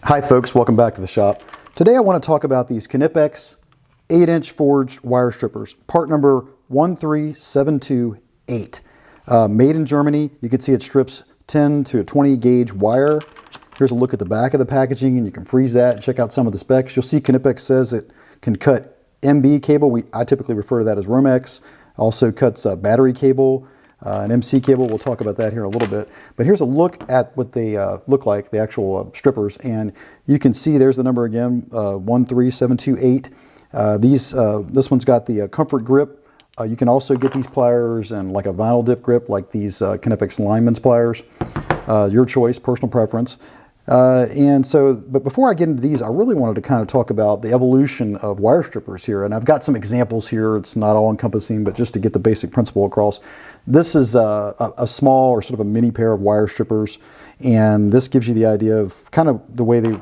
Hi folks, welcome back to the shop. Today I want to talk about these Knipex 8-inch forged wire strippers, part number 13728. Made in Germany. You can see it strips 10 to 20 gauge wire. Here's a look at the back of the packaging and you can freeze that and check out some of the specs. You'll see Knipex says it can cut MB cable. I typically refer to that as Romex. Also cuts battery cable, an MC cable. We'll talk about that here in a little bit. But here's a look at what they look like, the actual strippers. And you can see there's the number again, 13728. This one's got the comfort grip. You can also get these pliers and like a vinyl dip grip like these Knipex lineman's pliers. Your choice, personal preference. But before I get into these, I really wanted to kind of talk about the evolution of wire strippers here. And I've got some examples here. It's not all encompassing, but just to get the basic principle across. This is a small or sort of a mini pair of wire strippers. And this gives you the idea of kind of the way they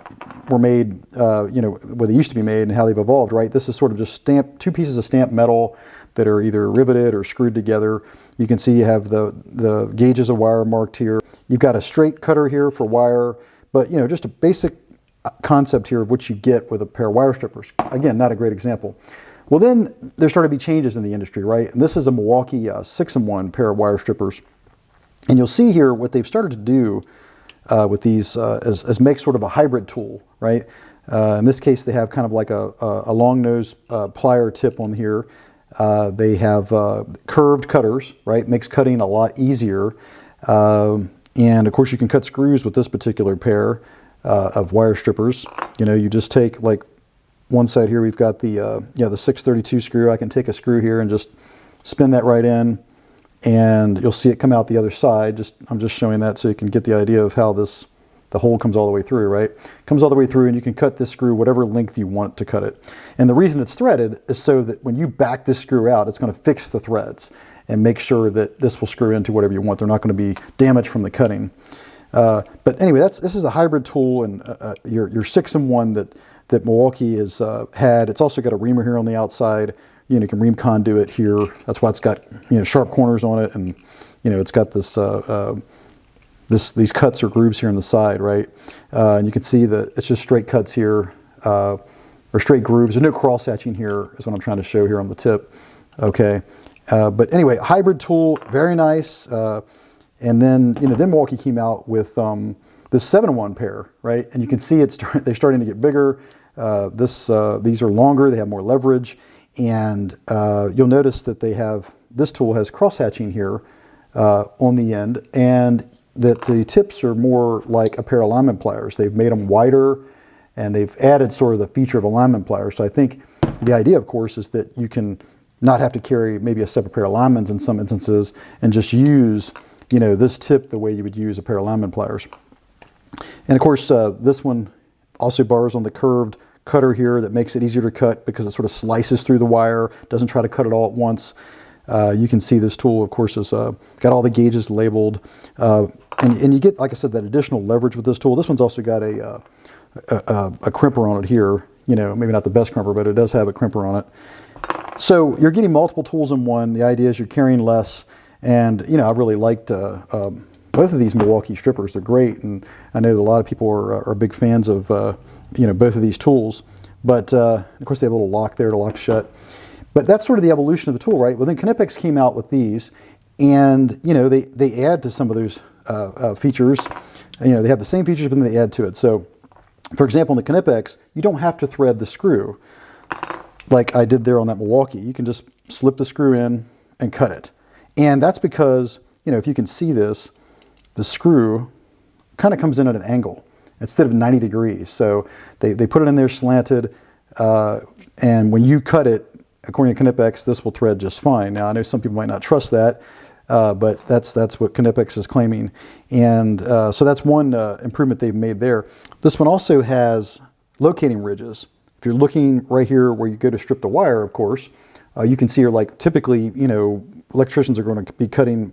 were made, where they used to be made and how they've evolved, right? This is sort of just two pieces of stamped metal that are either riveted or screwed together. You can see you have the gauges of wire marked here. You've got a straight cutter here for wire, but just a basic concept here of what you get with a pair of wire strippers. Again, not a great example. Well, then there started to be changes in the industry, right? And this is a Milwaukee 6-in-1 pair of wire strippers. And you'll see here what they've started to do with these is make sort of a hybrid tool, right? In this case, they have kind of like a long nose plier tip on here. They have curved cutters, right? Makes cutting a lot easier. And of course you can cut screws with this particular pair of wire strippers. You just take like one side here, we've got the 632 screw. I can take a screw here and just spin that right in and you'll see it come out the other side. I'm just showing that so you can get the idea of how the hole comes all the way through, right? Comes all the way through and you can cut this screw whatever length you want to cut it. And the reason it's threaded is so that when you back this screw out, it's going to fix the threads and make sure that this will screw into whatever you want. They're not going to be damaged from the cutting. But anyway, this is a hybrid tool and your 6-in-1 that Milwaukee has had. It's also got a reamer here on the outside. You can ream conduit here. That's why it's got sharp corners on it, and it's got this these cuts or grooves here on the side, right? And you can see that it's just straight cuts here, or straight grooves. There's no cross hatching here, is what I'm trying to show here on the tip. Okay. But anyway, hybrid tool, very nice. And then, then Milwaukee came out with this 7-in-1 pair, right? And you can see they're starting to get bigger. These are longer, they have more leverage. And you'll notice that this tool has cross hatching here on the end, and that the tips are more like a pair of alignment pliers. They've made them wider and they've added sort of the feature of alignment pliers. So I think the idea, of course, is that you can not have to carry maybe a separate pair of linemen's in some instances and just use, this tip the way you would use a pair of lineman pliers. And of course, this one also borrows on the curved cutter here that makes it easier to cut because it sort of slices through the wire, doesn't try to cut it all at once. You can see this tool, of course, has got all the gauges labeled. And you get, like I said, that additional leverage with this tool. This one's also got a crimper on it here. Maybe not the best crimper, but it does have a crimper on it. So you're getting multiple tools in one. The idea is you're carrying less. And, I've really liked both of these Milwaukee strippers. They're great. And I know that a lot of people are big fans of, both of these tools. But, of course, they have a little lock there to lock shut. But that's sort of the evolution of the tool, right? Well, then Knipex came out with these. And, they add to some of those features. They have the same features, but then they add to it. So, for example, in the Knipex, you don't have to thread the screw like I did there on that Milwaukee. You can just slip the screw in and cut it. And that's because, if you can see this, the screw kind of comes in at an angle instead of 90 degrees. So they put it in there slanted, and when you cut it, according to Knipex, this will thread just fine. Now, I know some people might not trust that, but that's what Knipex is claiming. And so that's one improvement they've made there. This one also has locating ridges. If you're looking right here where you go to strip the wire, of course, you can see here, like typically, electricians are going to be cutting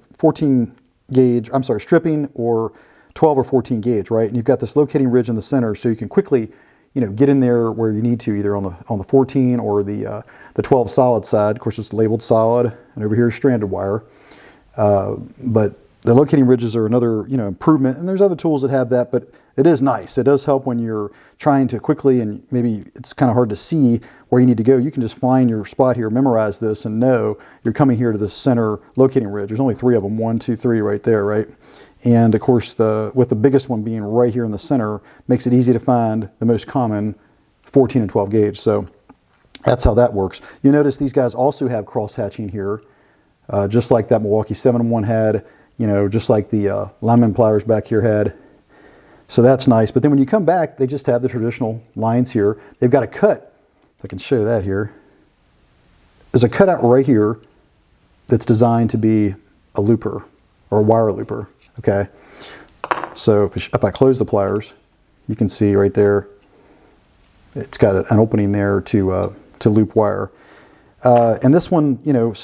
stripping or 12 or 14 gauge, right? And you've got this locating ridge in the center, so you can quickly, get in there where you need to, either on the 14 or the 12 solid side. Of course, it's labeled solid, and over here is stranded wire. But The locating ridges are another, improvement, and there's other tools that have that, but it is nice. It does help when you're trying to quickly, and maybe it's kind of hard to see where you need to go. You can just find your spot here, memorize this, and know you're coming here to the center locating ridge. There's only 3 of them, 1, 2, 3 right there, right? And of course, with the biggest one being right here in the center, makes it easy to find the most common 14 and 12 gauge. So that's how that works. You notice these guys also have cross hatching here, just like that Milwaukee 7-in-1 had. Just like the lineman pliers back here had. So that's nice. But then when you come back, they just have the traditional lines here. They've got a cut. If I can show that here. There's a cutout right here that's designed to be a looper or a wire looper. Okay. So if I close the pliers, you can see right there, it's got an opening there to loop wire. And this one,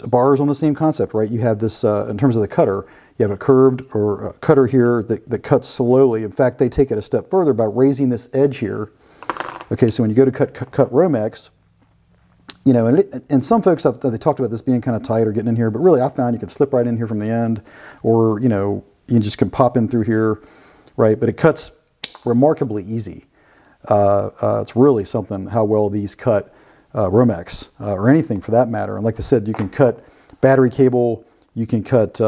bars on the same concept, right? You have this, in terms of the cutter, you have a curved or a cutter here that cuts slowly. In fact, they take it a step further by raising this edge here. Okay, so when you go to cut Romex, and some folks they talked about this being kind of tight or getting in here, but really I found you can slip right in here from the end, or you just can pop in through here, right? But it cuts remarkably easy. It's really something how well these cut Romex or anything for that matter. And like I said, you can cut battery cable. You can cut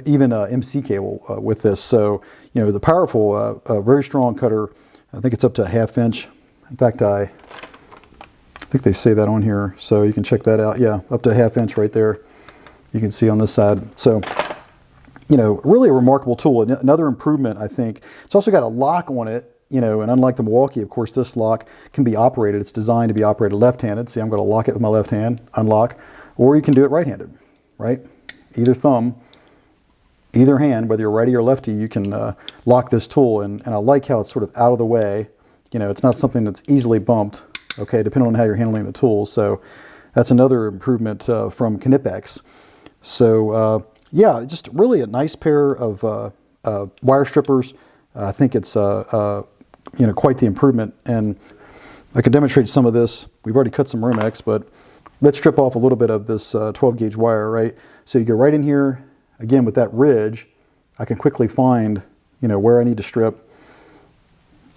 even MC cable with this. So, the powerful, very strong cutter. I think it's up to a 1/2 inch. In fact, I think they say that on here. So you can check that out. Yeah, up to a 1/2 inch right there. You can see on this side. So, really a remarkable tool. Another improvement, I think. It's also got a lock on it. And unlike the Milwaukee, of course, this lock can be operated. It's designed to be operated left-handed. See, I'm going to lock it with my left hand, unlock. Or you can do it right-handed, right? Either thumb, either hand, whether you're righty or lefty, you can lock this tool. And I like how it's sort of out of the way. It's not something that's easily bumped, okay, depending on how you're handling the tool. So that's another improvement from Knipex. So, yeah, just really a nice pair of wire strippers. I think it's quite the improvement, and I could demonstrate some of this. We've already cut some Romex, but let's strip off a little bit of this 12 gauge wire, right? So you go right in here, again with that ridge, I can quickly find, where I need to strip,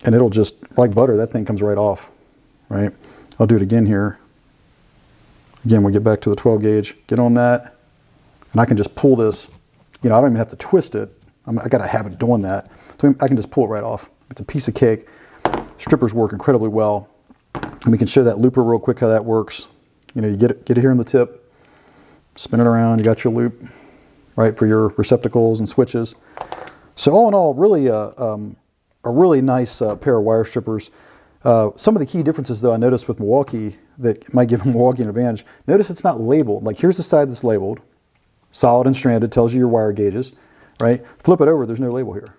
and it'll just, like butter, that thing comes right off, right? I'll do it again here. Again, we'll get back to the 12 gauge, get on that, and I can just pull this, I don't even have to twist it. I got a habit of doing that. So I can just pull it right off. It's a piece of cake. Strippers work incredibly well. And we can show that looper real quick how that works. You get it here on the tip, spin it around, you got your loop, right, for your receptacles and switches. So all in all, really a really nice pair of wire strippers. Some of the key differences, though, I noticed with Milwaukee that might give Milwaukee an advantage. Notice it's not labeled. Like here's the side that's labeled, solid and stranded, tells you your wire gauges, right? Flip it over, there's no label here.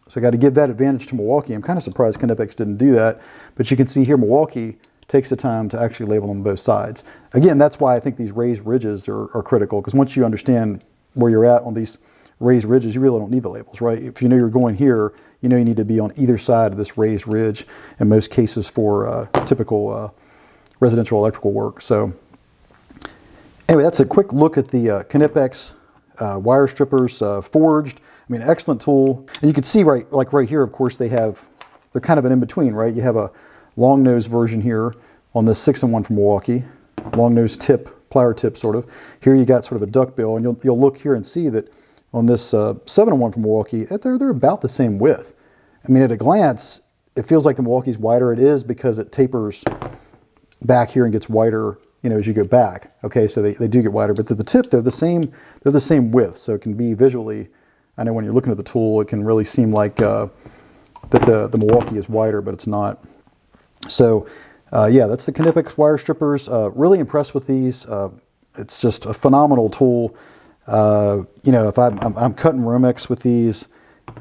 So I got to give that advantage to Milwaukee. I'm kind of surprised Knipex didn't do that, but you can see here Milwaukee takes the time to actually label them both sides. Again, that's why I think these raised ridges are critical, because once you understand where you're at on these raised ridges, you really don't need the labels, right? If you know you're going here, you know you need to be on either side of this raised ridge in most cases for typical residential electrical work. So anyway, that's a quick look at the Knipex wire strippers, forged. I mean, excellent tool. And you can see right here, of course, they're kind of an in-between, right? You have a long nose version here on this 6-in-1 from Milwaukee, long nose tip, plier tip sort of. Here you got sort of a duck bill, and you'll look here and see that on this 7-in-1 from Milwaukee, they're about the same width. I mean, at a glance, it feels like the Milwaukee's wider. It is because it tapers back here and gets wider, as you go back. Okay, so they do get wider, but at the tip, they're the same width. So it can be visually, I know when you're looking at the tool, it can really seem like that the Milwaukee is wider, but it's not. So yeah, that's the Knipex wire strippers. Really impressed with these. It's just a phenomenal tool. If I'm cutting Romex with these,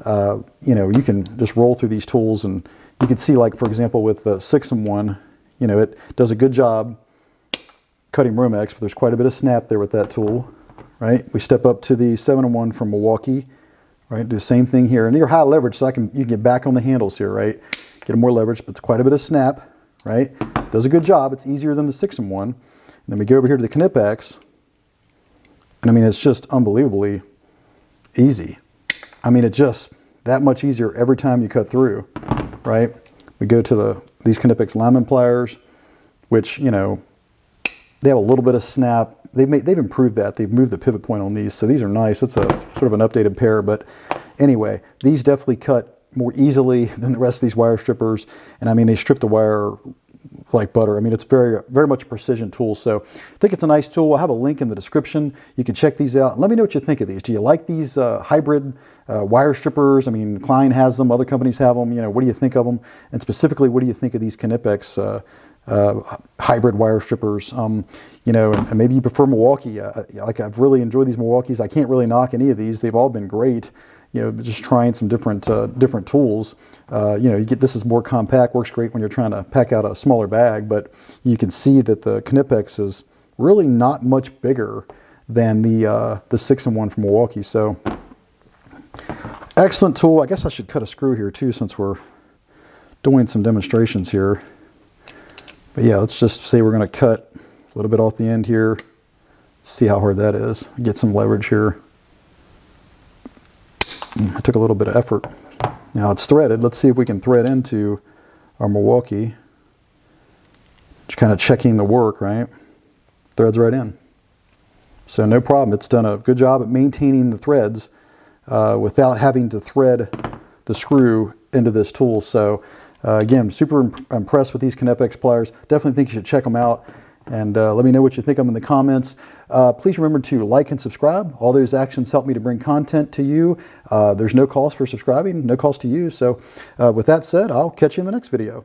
you can just roll through these tools, and you can see, like, for example, with the 6-in-1, it does a good job cutting Romex, but there's quite a bit of snap there with that tool, right? We step up to the 7-in-1 from Milwaukee, right? Do the same thing here, and they're high leverage, so you can get back on the handles here, right? Get more leverage, but quite a bit of snap, right? Does a good job. It's easier than the 6-in-1. And then we go over here to the Knipex, and I mean, it's just unbelievably easy. I mean, it's just that much easier every time you cut through, right? We go to these Knipex lineman pliers, which, you know, they have a little bit of snap. They've improved that. They've moved the pivot point on these, so these are nice. It's a sort of an updated pair, but anyway, these definitely cut more easily than the rest of these wire strippers. And I mean, they strip the wire like butter. I mean, it's very, very much a precision tool. So I think it's a nice tool. I'll have a link in the description. You can check these out. Let me know what you think of these. Do you like these hybrid wire strippers? I mean, Klein has them. Other companies have them. You know, what do you think of them? And specifically, what do you think of these Knipex hybrid wire strippers? You know, and maybe you prefer Milwaukee. Like, I've really enjoyed these Milwaukees. I can't really knock any of these. They've all been great. You know, just trying some different tools. You know, this is more compact, works great when you're trying to pack out a smaller bag, but you can see that the Knipex is really not much bigger than the 6-in-1 from Milwaukee. So excellent tool. I guess I should cut a screw here too, since we're doing some demonstrations here. But yeah, let's just say we're going to cut a little bit off the end here. See how hard that is. Get some leverage here. I took a little bit of effort. Now it's threaded. Let's see if we can thread into our Milwaukee. Just kind of checking the work, right? Threads right in. So no problem. It's done a good job at maintaining the threads without having to thread the screw into this tool. So again, super impressed with these Knipex pliers. Definitely think you should check them out. And let me know what you think of them in the comments. Please remember to like and subscribe. All those actions help me to bring content to you. There's no cost for subscribing, no cost to you. So with that said, I'll catch you in the next video.